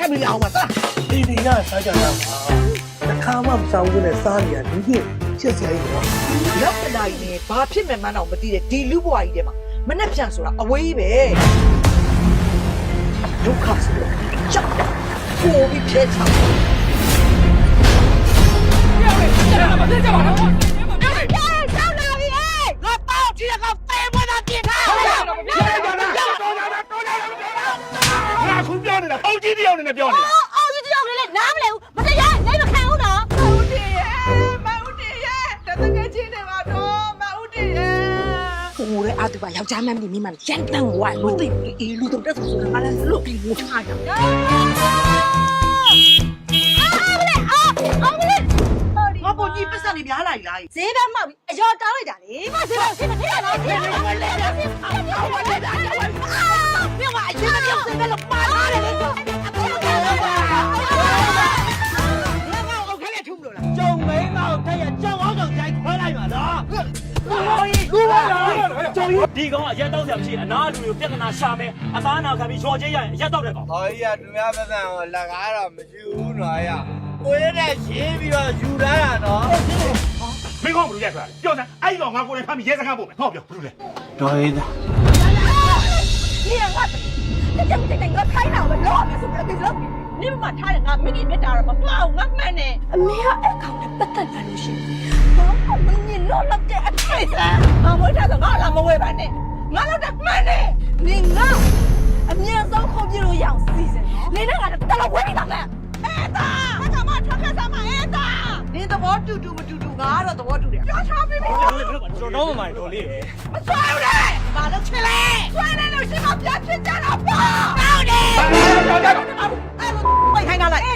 က်ပြီးအောင်ပါသားဒီဒီကစားကြတာပါတစ်ခါမှမစားဘူးနဲ့စားနေရလူကြီးချစ်စရာကြီးတော့ရောက်တဲ့နိုင်နေဘာဖြစ်မှန်းမှန်းတော့မသိတဲ့ဒီလူဘွားကြီးထဲမှာမနှက်ဖြန်ဆိုတာအဝေးပဲဒုက္ခဆိုတော့ကြောက်ပိုပြီးဖြဲချောင်း这干嘛？这干嘛？ခုပြောနေတာအောက်ကြီးတယောက်နဲ့ပြောနေတာ အော်ကြီးတယောက်လည်းနားမလဲဘူးမတရားလည်းမခံဘူးနော် မဦးတည်ရဲ့တကယ်ချင်းနေပါတော့မဦးတည်ရဲ့ ကိုရဲအတူပါယောက်ျားမမ်းဒီမိမရန်တန်ဝါလို့သိအေးလူတော့တက်ဆိုငါလည်းလို့ပြီးငိုချာရငါပေါ်ကြီးပတ်စံနေများလာပြီလား ဈေးဘက်မှောက်ပြီးအယောတောင်းလိုက်တာလေမဈေးဘက်ဈေးမထည့်ရတော့ဈေးဘက်မလဲတာမြေဝါအရင်ကဈေးဘက်လို့ပါလာတယ်လေကျုံမိန်းမောက်တဲ့ကျုံအောင်ကောင်တိုင်းခွဲလိုက်ပါတော့ လူလာကျော်ကြီး ဒီကောင်ကအရက်တော့ဆရာမရှိအနာလူတွေကိုပြဿနာရှာမယ်အသားနာခံပြီးရော်ချင်းရရင်အရက်တော့တဲ့ကောင် ဟောကြီးကသူများပတ်စံကိုလက်ကားတော့မရှိဘူးနော်ရကိုရတဲ့ရေးပြီးတော့ယူလာတာနော် မင်းကောင်ဘယ်လိုရက်သွားလဲပြောစမ်းအဲ့ကောင်ငါကိုယ်လည်းဖမ်းပြီးရဲစခန်းပို့မယ်ဟောပြောဘယ်လိုလဲ တော်ရည်သား 你让我这个开脑了，老没什么的了。你们他人啊，没给别打了嘛，不好我们呢。没有爱搞的不得了路线，我们你老了给吹噻，我啥子我那么会办呢？我老在办呢，你我，你要找好比如养死噻，你那个得了我你当然。哎哒，他干嘛穿个什么哎哒？你的我嘟嘟不嘟嘟，我的我嘟的。要差别没？ကျွန်တော်တော့မမှန်တော်လေး 我拽来，马上出来，拽来了是嘛？别去家了吧？搞的。哎，我看到了，哎，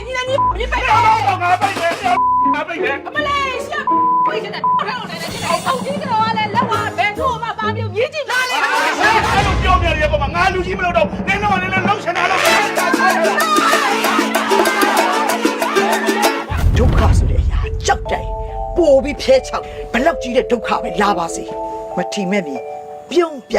你背着。တော့ငါပိတ်တယ်ငါပိတ်တယ် မလေးရှာကိုယ်ကလည်းထောက်ထောက်နေတယ်ဒီအုပ်ကြီးကတော့လည်းလက်ဝါဘယ်သူ့မှပါပြုတ်ရေးကြည့်လာလေ အဲ့လိုပြောပြရတဲ့ကောင်ကငါလူကြီးမလို့တော့နင်းတော့လည်းလှုပ်ချင်တာလို့ ဒုက္ခဆိုတဲ့အရာကြောက်တယ်ပိုပြီးဖြဲချောင်းဘလောက်ကြီးတဲ့ဒုက္ခပဲလာပါစေမထီမဲ့မြင်ပြုံးပြ